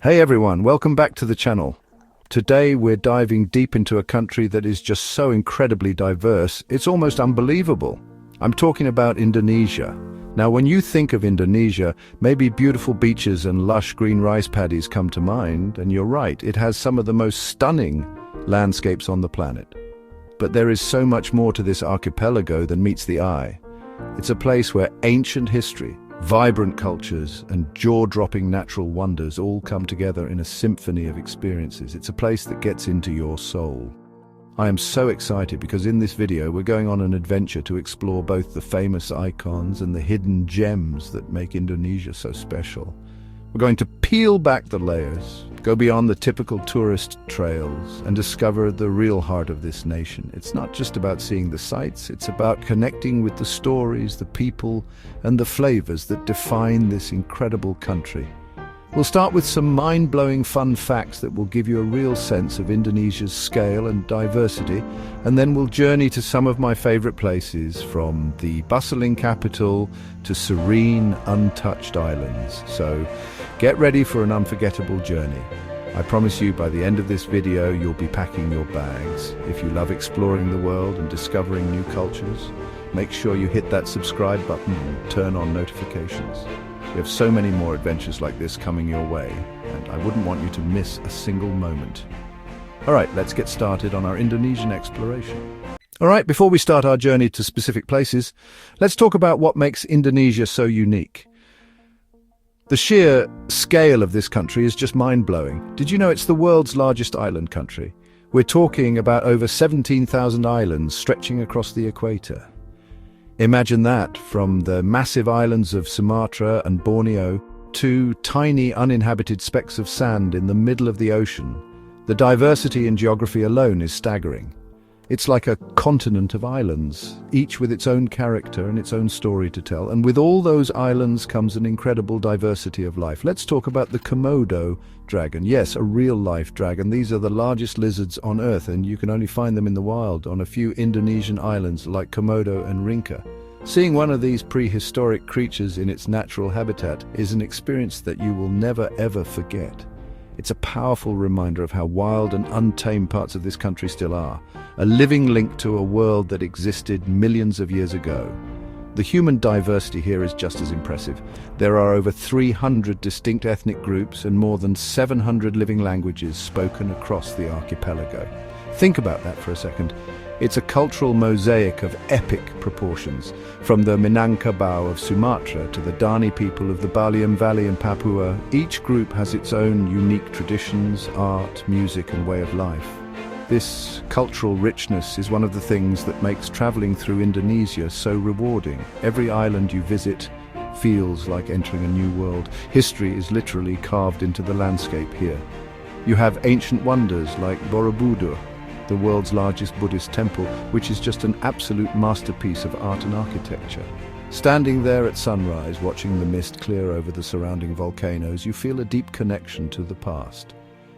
Hey everyone, welcome back to the channel. Today we're diving deep into a country that is just so incredibly diverse, it's almost unbelievable. I'm talking about Indonesia. Now when you think of Indonesia, maybe beautiful beaches and lush green rice paddies come to mind, and you're right, it has some of the most stunning landscapes on the planet. But there is so much more to this archipelago than meets the eye. It's a place where ancient history, vibrant cultures and jaw-dropping natural wonders all come together in a symphony of experiences. It's a place that gets into your soul. I am so excited because in this video we're going on an adventure to explore both the famous icons and the hidden gems that make Indonesia so special. We're going to peel back the layers, go beyond the typical tourist trails, and discover the real heart of this nation. It's not just about seeing the sights, it's about connecting with the stories, the people, and the flavors that define this incredible country. We'll start with some mind-blowing fun facts that will give you a real sense of Indonesia's scale and diversity, and then we'll journey to some of my favorite places, from the bustling capital to serene, untouched islands. So get ready for an unforgettable journey. I promise you by the end of this video you'll be packing your bags. If you love exploring the world and discovering new cultures, make sure you hit that subscribe button and turn on notifications. We have so many more adventures like this coming your way, and I wouldn't want you to miss a single moment. Alright, let's get started on our Indonesian exploration. Alright, before we start our journey to specific places, let's talk about what makes Indonesia so unique. The sheer scale of this country is just mind-blowing. Did you know it's the world's largest island country? We're talking about over 17,000 islands stretching across the equator. Imagine that, from the massive islands of Sumatra and Borneo to tiny uninhabited specks of sand in the middle of the ocean. The diversity in geography alone is staggering. It's like a continent of islands, each with its own character and its own story to tell. And with all those islands comes an incredible diversity of life. Let's talk about the Komodo dragon. Yes, a real-life dragon. These are the largest lizards on Earth, and you can only find them in the wild on a few Indonesian islands like Komodo and Rinca. Seeing one of these prehistoric creatures in its natural habitat is an experience that you will never ever forget. It's a powerful reminder of how wild and untamed parts of this country still are, a living link to a world that existed millions of years ago. The human diversity here is just as impressive. There are over 300 distinct ethnic groups and more than 700 living languages spoken across the archipelago. Think about that for a second. It's a cultural mosaic of epic proportions, from the Minangkabau of Sumatra to the Dani people of the Balian Valley in Papua. Each group has its own unique traditions, art, music, and way of life. This cultural richness is one of the things that makes traveling through Indonesia so rewarding. Every island you visit feels like entering a new world. History is literally carved into the landscape here. You have ancient wonders like Borobudur, the world's largest Buddhist temple, which is just an absolute masterpiece of art and architecture. Standing there at sunrise, watching the mist clear over the surrounding volcanoes, you feel a deep connection to the past.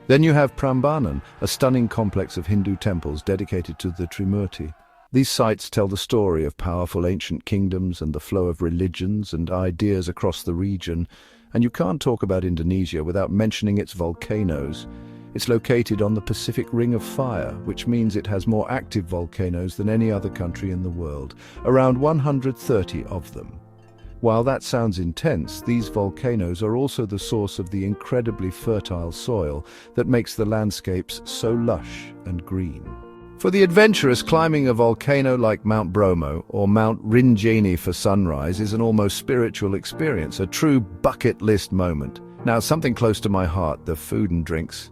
Then you have Prambanan, a stunning complex of Hindu temples dedicated to the Trimurti. These sites tell the story of powerful ancient kingdoms and the flow of religions and ideas across the region. And you can't talk about Indonesia without mentioning its volcanoes. It's located on the Pacific Ring of Fire, which means it has more active volcanoes than any other country in the world, around 130 of them. While that sounds intense, these volcanoes are also the source of the incredibly fertile soil that makes the landscapes so lush and green. For the adventurous, climbing a volcano like Mount Bromo or Mount Rinjani for sunrise is an almost spiritual experience, a true bucket list moment. Now, something close to my heart, the food and drinks.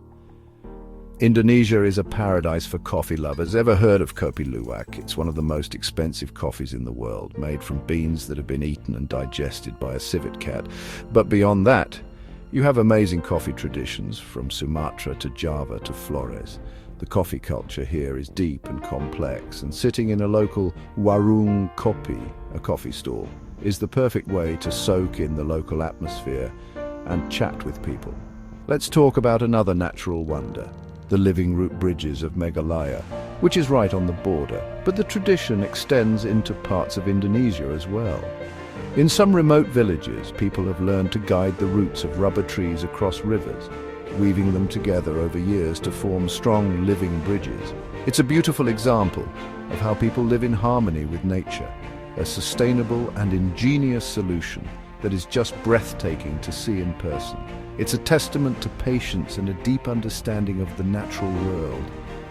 Indonesia is a paradise for coffee lovers. Ever heard of kopi luwak? It's one of the most expensive coffees in the world, made from beans that have been eaten and digested by a civet cat. But beyond that, you have amazing coffee traditions from Sumatra to Java to Flores. The coffee culture here is deep and complex, and sitting in a local warung kopi, a coffee stall, is the perfect way to soak in the local atmosphere and chat with people. Let's talk about another natural wonder, the living root bridges of Meghalaya, which is right on the border, but the tradition extends into parts of Indonesia as well. In some remote villages, people have learned to guide the roots of rubber trees across rivers. weaving them together over years to form strong living bridges. It's a beautiful example of how people live in harmony with nature, a sustainable and ingenious solution that is just breathtaking to see in person. It's a testament to patience and a deep understanding of the natural world.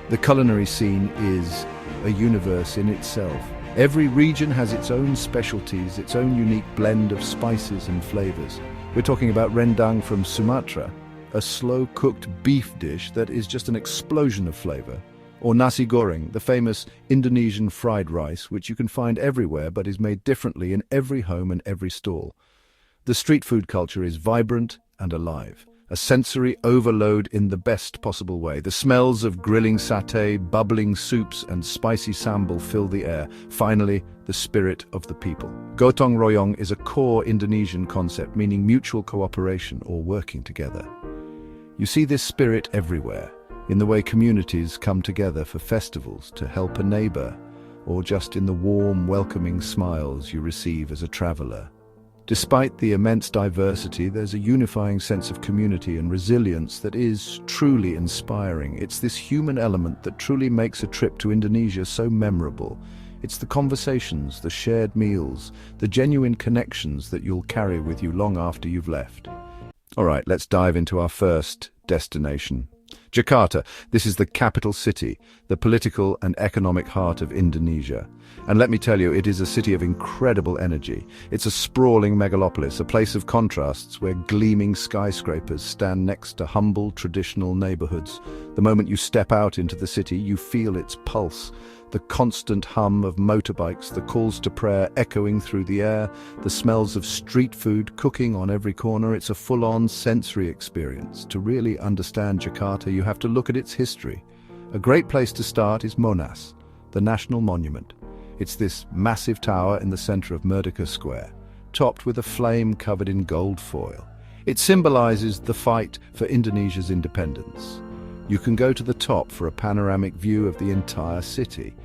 The culinary scene is a universe in itself. Every region has its own specialties, its own unique blend of spices and flavors. We're talking about rendang from Sumatra, a slow-cooked beef dish that is just an explosion of flavor. Or nasi goreng, the famous Indonesian fried rice, which you can find everywhere but is made differently in every home and every stall. The street food culture is vibrant and alive, a sensory overload in the best possible way. The smells of grilling satay, bubbling soups and spicy sambal fill the air. Finally, the spirit of the people. Gotong royong is a core Indonesian concept meaning mutual cooperation or working together. You see this spirit everywhere, in the way communities come together for festivals to help a neighbor, or just in the warm, welcoming smiles you receive as a traveler. Despite the immense diversity, there's a unifying sense of community and resilience that is truly inspiring. It's this human element that truly makes a trip to Indonesia so memorable. It's the conversations, the shared meals, the genuine connections that you'll carry with you long after you've left. All right, let's dive into our first destination. Jakarta. This is the capital city, the political and economic heart of Indonesia. And let me tell you, it is a city of incredible energy. It's a sprawling megalopolis, a place of contrasts where gleaming skyscrapers stand next to humble, traditional neighborhoods. The moment you step out into the city, you feel its pulse. The constant hum of motorbikes, the calls to prayer echoing through the air, the smells of street food cooking on every corner. It's a full-on sensory experience. To really understand Jakarta, you have to look at its history. A great place to start is Monas, the national monument. It's this massive tower in the center of Merdeka Square, topped with a flame covered in gold foil. It symbolizes the fight for Indonesia's independence. You can go to the top for a panoramic view of the entire city,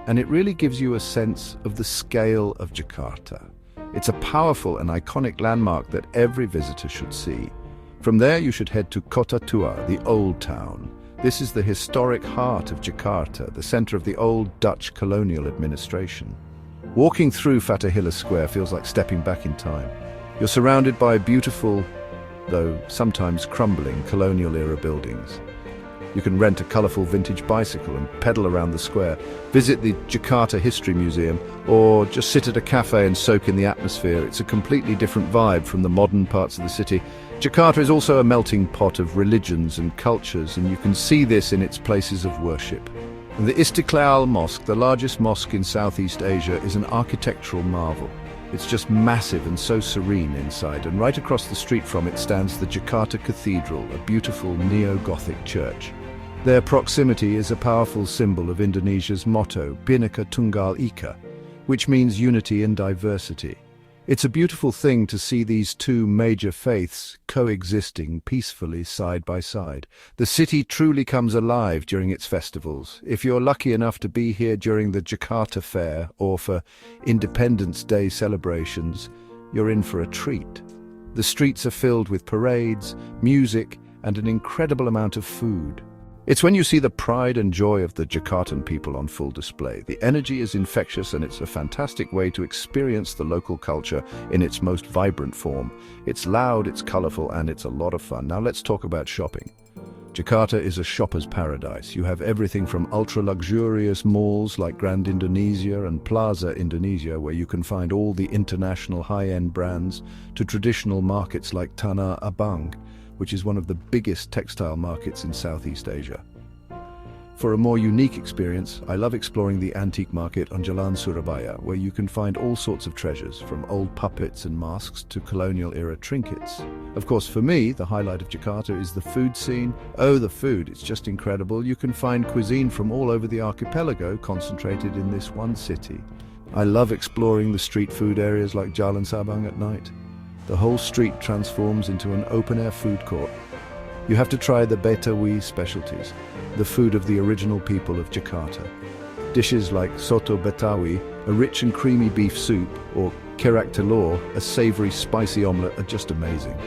and it really gives you a sense of the scale of Jakarta. It's a powerful and iconic landmark that every visitor should see. From there, you should head to Kota Tua, the Old Town. This is the historic heart of Jakarta, the center of the old Dutch colonial administration. Walking through Fatahillah Square feels like stepping back in time. You're surrounded by beautiful, though sometimes crumbling, colonial-era buildings. You can rent a colorful vintage bicycle and pedal around the square, visit the Jakarta History Museum, or just sit at a cafe and soak in the atmosphere. It's a completely different vibe from the modern parts of the city. Jakarta is also a melting pot of religions and cultures, and you can see this in its places of worship. And the Istiqlal Mosque, the largest mosque in Southeast Asia, is an architectural marvel. It's just massive and so serene inside, and right across the street from it stands the Jakarta Cathedral, a beautiful neo-Gothic church. Their proximity is a powerful symbol of Indonesia's motto, Bhinneka Tunggal Ika, which means unity in diversity. It's a beautiful thing to see these two major faiths coexisting peacefully side by side. The city truly comes alive during its festivals. If you're lucky enough to be here during the Jakarta Fair or for Independence Day celebrations, you're in for a treat. The streets are filled with parades, music, and an incredible amount of food. It's when you see the pride and joy of the Jakartan people on full display. The energy is infectious, and it's a fantastic way to experience the local culture in its most vibrant form. It's loud, it's colorful, and it's a lot of fun. Now let's talk about shopping. Jakarta is a shopper's paradise. You have everything from ultra-luxurious malls like Grand Indonesia and Plaza Indonesia, where you can find all the international high-end brands, to traditional markets like Tanah Abang, which is one of the biggest textile markets in Southeast Asia. For a more unique experience, I love exploring the antique market on Jalan Surabaya, where you can find all sorts of treasures, from old puppets and masks to colonial-era trinkets. Of course, for me, the highlight of Jakarta is the food scene. Oh, the food, it's just incredible. You can find cuisine from all over the archipelago concentrated in this one city. I love exploring the street food areas like Jalan Sabang at night. The whole street transforms into an open-air food court. You have to try the Betawi specialties, the food of the original people of Jakarta. Dishes like soto Betawi, a rich and creamy beef soup, or kerak telur, a savory, spicy omelette, are just amazing.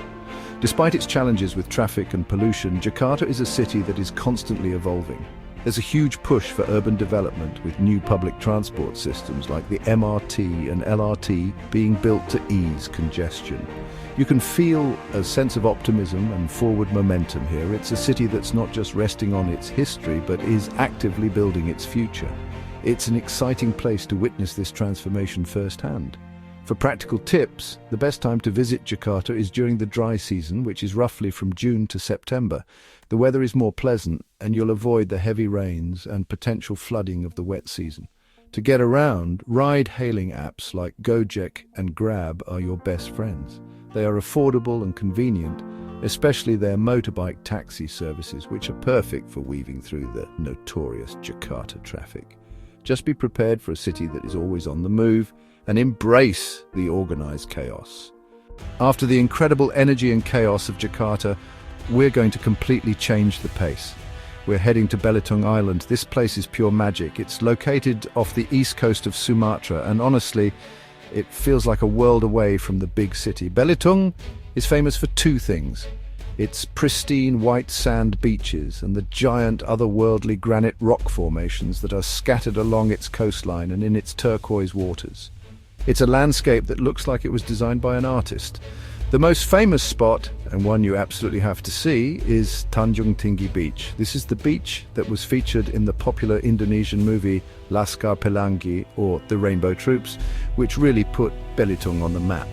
Despite its challenges with traffic and pollution, Jakarta is a city that is constantly evolving. There's a huge push for urban development with new public transport systems like the MRT and LRT being built to ease congestion. You can feel a sense of optimism and forward momentum here. It's a city that's not just resting on its history, but is actively building its future. It's an exciting place to witness this transformation firsthand. For practical tips, the best time to visit Jakarta is during the dry season, which is roughly from June to September. The weather is more pleasant and you'll avoid the heavy rains and potential flooding of the wet season. To get around, ride-hailing apps like Gojek and Grab are your best friends. They are affordable and convenient, especially their motorbike taxi services, which are perfect for weaving through the notorious Jakarta traffic. Just be prepared for a city that is always on the move and embrace the organized chaos. After the incredible energy and chaos of Jakarta, we're going to completely change the pace. We're heading to Belitung Island. This place is pure magic. It's located off the east coast of Sumatra, and honestly, it feels like a world away from the big city. Belitung is famous for two things: its pristine white sand beaches and the giant otherworldly granite rock formations that are scattered along its coastline and in its turquoise waters. It's a landscape that looks like it was designed by an artist. The most famous spot, and one you absolutely have to see, is Tanjung Tinggi Beach. This is the beach that was featured in the popular Indonesian movie Laskar Pelangi, or The Rainbow Troops, which really put Belitung on the map.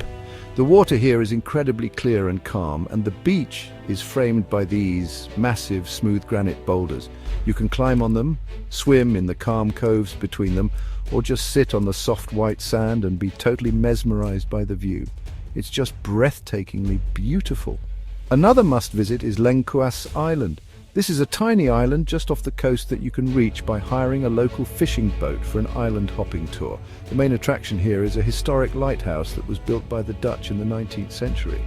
The water here is incredibly clear and calm, and the beach is framed by these massive smooth granite boulders. You can climb on them, swim in the calm coves between them, or just sit on the soft white sand and be totally mesmerized by the view. It's just breathtakingly beautiful. Another must-visit is Lengkuas Island. This is a tiny island just off the coast that you can reach by hiring a local fishing boat for an island hopping tour. The main attraction here is a historic lighthouse that was built by the Dutch in the 19th century.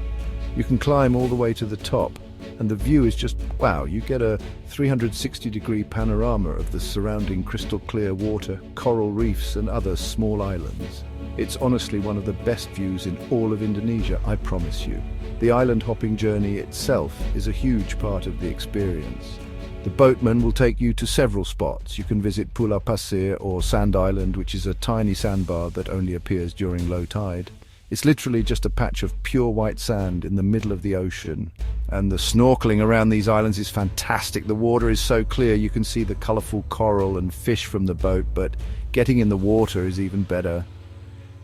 You can climb all the way to the top, and the view is just wow. You get a 360-degree panorama of the surrounding crystal clear water, coral reefs and other small islands. It's honestly one of the best views in all of Indonesia, I promise you. The island hopping journey itself is a huge part of the experience. The boatman will take you to several spots. You can visit Pulau Pasir or Sand Island, which is a tiny sandbar that only appears during low tide. It's literally just a patch of pure white sand in the middle of the ocean. And the snorkeling around these islands is fantastic. The water is so clear you can see the colorful coral and fish from the boat, but getting in the water is even better.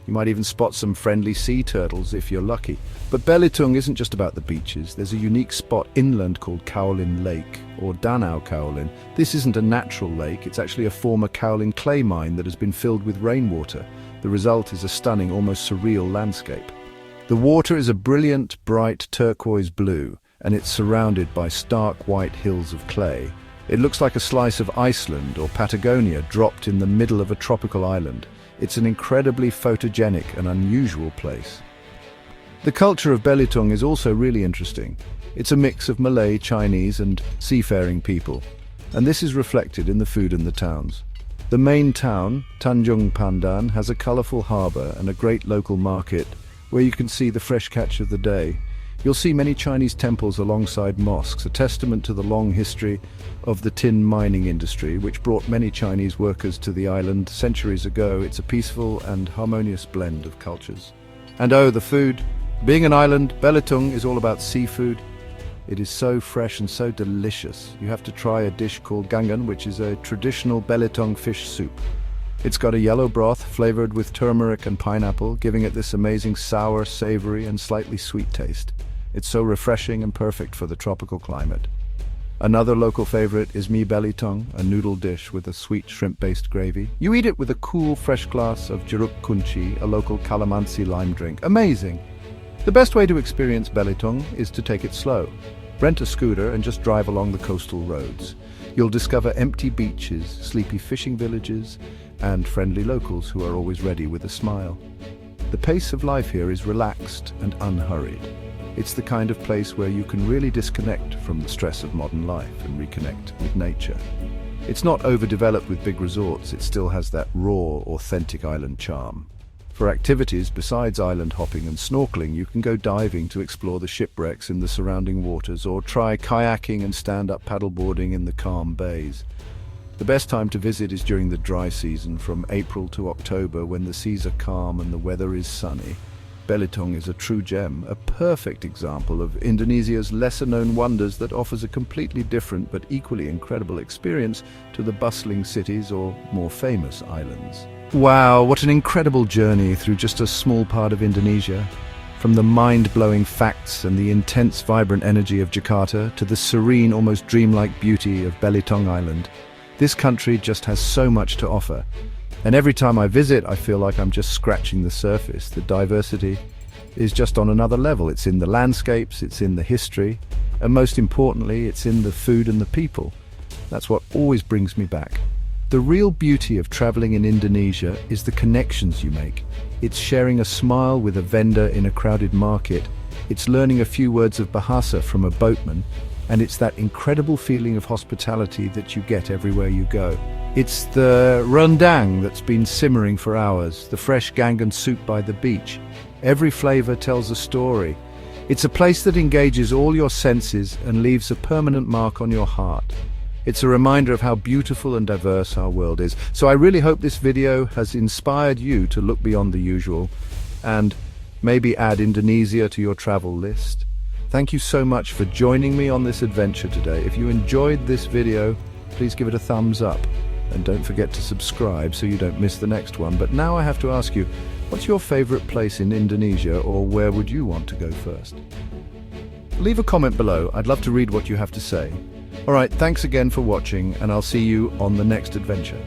You might even spot some friendly sea turtles if you're lucky. But Belitung isn't just about the beaches. There's a unique spot inland called Kaolin Lake, or Danau Kaolin. This isn't a natural lake, it's actually a former kaolin clay mine that has been filled with rainwater. The result is a stunning, almost surreal landscape. The water is a brilliant, bright turquoise blue, and it's surrounded by stark white hills of clay. It looks like a slice of Iceland or Patagonia dropped in the middle of a tropical island. It's an incredibly photogenic and unusual place. The culture of Belitung is also really interesting. It's a mix of Malay, Chinese and seafaring people, and this is reflected in the food in the towns. The main town, Tanjung Pandan, has a colourful harbour and a great local market where you can see the fresh catch of the day. You'll see many Chinese temples alongside mosques, a testament to the long history of the tin mining industry, which brought many Chinese workers to the island centuries ago. It's a peaceful and harmonious blend of cultures. And oh, the food. Being an island, Belitung is all about seafood. It is so fresh and so delicious. You have to try a dish called gangan, which is a traditional Belitung fish soup. It's got a yellow broth flavored with turmeric and pineapple, giving it this amazing sour, savory and slightly sweet taste. It's so refreshing and perfect for the tropical climate. Another local favorite is mie Belitung, a noodle dish with a sweet shrimp-based gravy. You eat it with a cool, fresh glass of jeruk kunci, a local calamansi lime drink. Amazing! The best way to experience Belitung is to take it slow. Rent a scooter and just drive along the coastal roads. You'll discover empty beaches, sleepy fishing villages, and friendly locals who are always ready with a smile. The pace of life here is relaxed and unhurried. It's the kind of place where you can really disconnect from the stress of modern life and reconnect with nature. It's not overdeveloped with big resorts, it still has that raw, authentic island charm. For activities besides island hopping and snorkeling, you can go diving to explore the shipwrecks in the surrounding waters, or try kayaking and stand-up paddleboarding in the calm bays. The best time to visit is during the dry season, from April to October, when the seas are calm and the weather is sunny. Belitung is a true gem, a perfect example of Indonesia's lesser-known wonders that offers a completely different but equally incredible experience to the bustling cities or more famous islands. Wow, what an incredible journey through just a small part of Indonesia. From the mind-blowing facts and the intense, vibrant energy of Jakarta to the serene, almost dreamlike beauty of Belitung Island. This country just has so much to offer. And every time I visit, I feel like I'm just scratching the surface. The diversity is just on another level. It's in the landscapes, it's in the history, and most importantly, it's in the food and the people. That's what always brings me back. The real beauty of traveling in Indonesia is the connections you make. It's sharing a smile with a vendor in a crowded market. It's learning a few words of Bahasa from a boatman. And it's that incredible feeling of hospitality that you get everywhere you go. It's the rendang that's been simmering for hours, the fresh gangan soup by the beach. Every flavor tells a story. It's a place that engages all your senses and leaves a permanent mark on your heart. It's a reminder of how beautiful and diverse our world is. So I really hope this video has inspired you to look beyond the usual and maybe add Indonesia to your travel list. Thank you so much for joining me on this adventure today. If you enjoyed this video, please give it a thumbs up. And don't forget to subscribe so you don't miss the next one. But now I have to ask you, what's your favorite place in Indonesia, or where would you want to go first? Leave a comment below. I'd love to read what you have to say. All right, thanks again for watching, and I'll see you on the next adventure.